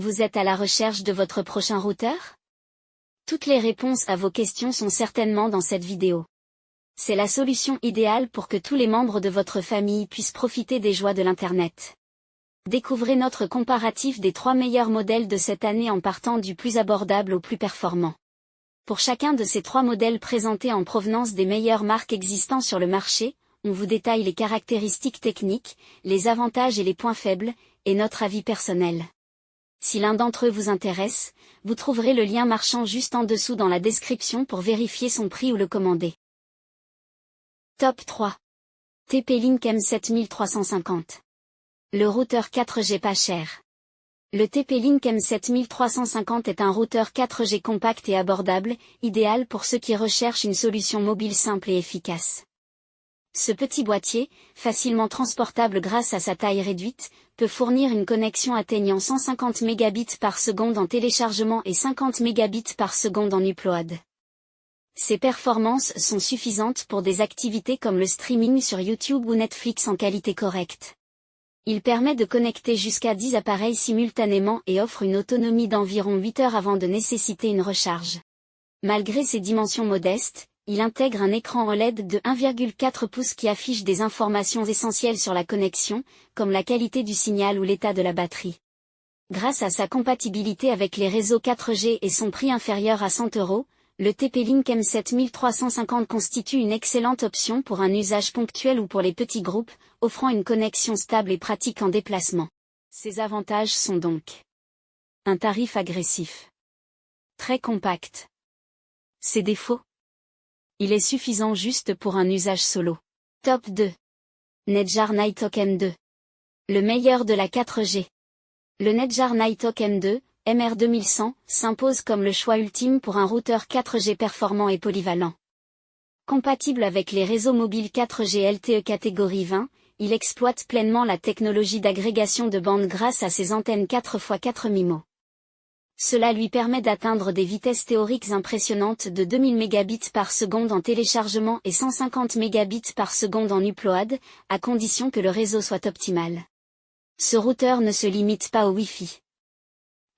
Vous êtes à la recherche de votre prochain routeur? Toutes les réponses à vos questions sont certainement dans cette vidéo. C'est la solution idéale pour que tous les membres de votre famille puissent profiter des joies de l'Internet. Découvrez notre comparatif des 3 meilleurs modèles de cette année en partant du plus abordable au plus performant. Pour chacun de ces 3 modèles présentés en provenance des meilleures marques existant sur le marché, on vous détaille les caractéristiques techniques, les avantages et les points faibles, et notre avis personnel. Si l'un d'entre eux vous intéresse, vous trouverez le lien marchand juste en dessous dans la description pour vérifier son prix ou le commander. Top 3. TP-Link M7350. Le routeur 4G pas cher. Le TP-Link M7350 est un routeur 4G compact et abordable, idéal pour ceux qui recherchent une solution mobile simple et efficace. Ce petit boîtier, facilement transportable grâce à sa taille réduite, peut fournir une connexion atteignant 150 Mbps en téléchargement et 50 Mbps en upload. Ces performances sont suffisantes pour des activités comme le streaming sur YouTube ou Netflix en qualité correcte. Il permet de connecter jusqu'à 10 appareils simultanément et offre une autonomie d'environ 8 heures avant de nécessiter une recharge. Malgré ses dimensions modestes, il intègre un écran OLED de 1,4 pouces qui affiche des informations essentielles sur la connexion, comme la qualité du signal ou l'état de la batterie. Grâce à sa compatibilité avec les réseaux 4G et son prix inférieur à 100 €, le TP-Link M7350 constitue une excellente option pour un usage ponctuel ou pour les petits groupes, offrant une connexion stable et pratique en déplacement. Ses avantages sont donc un tarif agressif, très compact. Ses défauts: il est suffisant juste pour un usage solo. Top 2. Netgear Nighthawk M2. Le meilleur de la 4G. Le Netgear Nighthawk M2, MR2100, s'impose comme le choix ultime pour un routeur 4G performant et polyvalent. Compatible avec les réseaux mobiles 4G LTE catégorie 20, il exploite pleinement la technologie d'agrégation de bande grâce à ses antennes 4x4 MIMO. Cela lui permet d'atteindre des vitesses théoriques impressionnantes de 2000 Mbps en téléchargement et 150 Mbps en upload, à condition que le réseau soit optimal. Ce routeur ne se limite pas au Wi-Fi.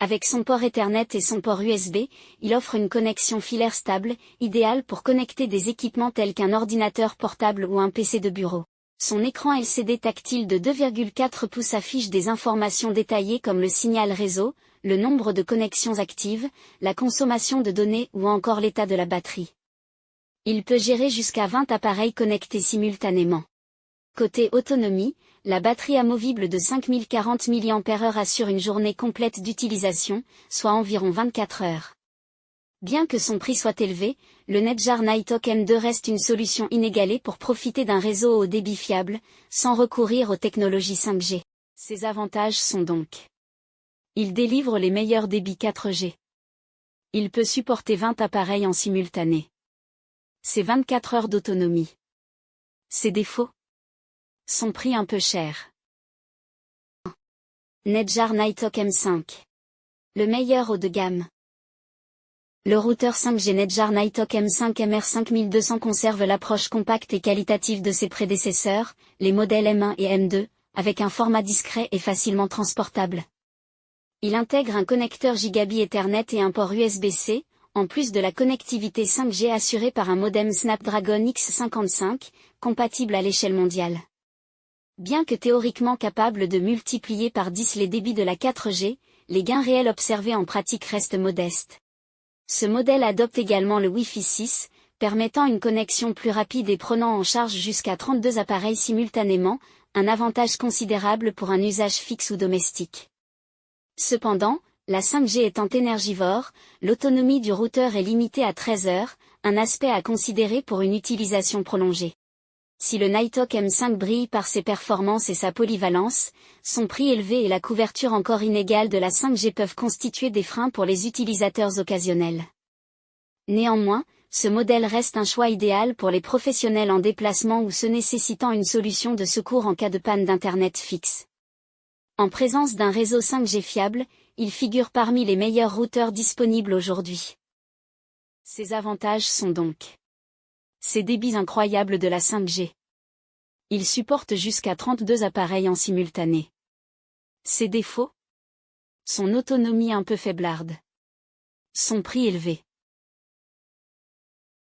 Avec son port Ethernet et son port USB, il offre une connexion filaire stable, idéale pour connecter des équipements tels qu'un ordinateur portable ou un PC de bureau. Son écran LCD tactile de 2,4 pouces affiche des informations détaillées comme le signal réseau, le nombre de connexions actives, la consommation de données ou encore l'état de la batterie. Il peut gérer jusqu'à 20 appareils connectés simultanément. Côté autonomie, la batterie amovible de 5040 mAh assure une journée complète d'utilisation, soit environ 24 heures. Bien que son prix soit élevé, le Netgear Nighthawk M2 reste une solution inégalée pour profiter d'un réseau au débit fiable, sans recourir aux technologies 5G. Ses avantages sont donc: il délivre les meilleurs débits 4G. Il peut supporter 20 appareils en simultané. C'est 24 heures d'autonomie. Ses défauts: son prix un peu cher. Netgear Nighthawk M5. Le meilleur haut de gamme. Le routeur 5G Netgear Nighthawk M5 MR5200 conserve l'approche compacte et qualitative de ses prédécesseurs, les modèles M1 et M2, avec un format discret et facilement transportable. Il intègre un connecteur Gigabit Ethernet et un port USB-C, en plus de la connectivité 5G assurée par un modem Snapdragon X55, compatible à l'échelle mondiale. Bien que théoriquement capable de multiplier par 10 les débits de la 4G, les gains réels observés en pratique restent modestes. Ce modèle adopte également le Wi-Fi 6, permettant une connexion plus rapide et prenant en charge jusqu'à 32 appareils simultanément, un avantage considérable pour un usage fixe ou domestique. Cependant, la 5G étant énergivore, l'autonomie du routeur est limitée à 13 heures, un aspect à considérer pour une utilisation prolongée. Si le Nighthawk M5 brille par ses performances et sa polyvalence, son prix élevé et la couverture encore inégale de la 5G peuvent constituer des freins pour les utilisateurs occasionnels. Néanmoins, ce modèle reste un choix idéal pour les professionnels en déplacement ou ceux nécessitant une solution de secours en cas de panne d'Internet fixe. En présence d'un réseau 5G fiable, il figure parmi les meilleurs routeurs disponibles aujourd'hui. Ses avantages sont donc: ses débits incroyables de la 5G. Il supporte jusqu'à 32 appareils en simultané. Ses défauts: Son autonomie un peu faiblarde. Son prix élevé.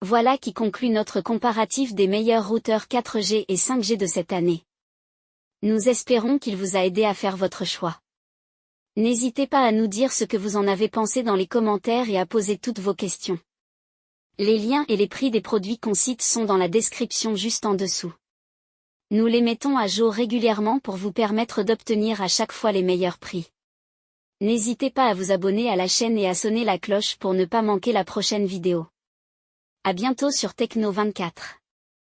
Voilà qui conclut notre comparatif des meilleurs routeurs 4G et 5G de cette année. Nous espérons qu'il vous a aidé à faire votre choix. N'hésitez pas à nous dire ce que vous en avez pensé dans les commentaires et à poser toutes vos questions. Les liens et les prix des produits qu'on cite sont dans la description juste en dessous. Nous les mettons à jour régulièrement pour vous permettre d'obtenir à chaque fois les meilleurs prix. N'hésitez pas à vous abonner à la chaîne et à sonner la cloche pour ne pas manquer la prochaine vidéo. À bientôt sur Techno 24.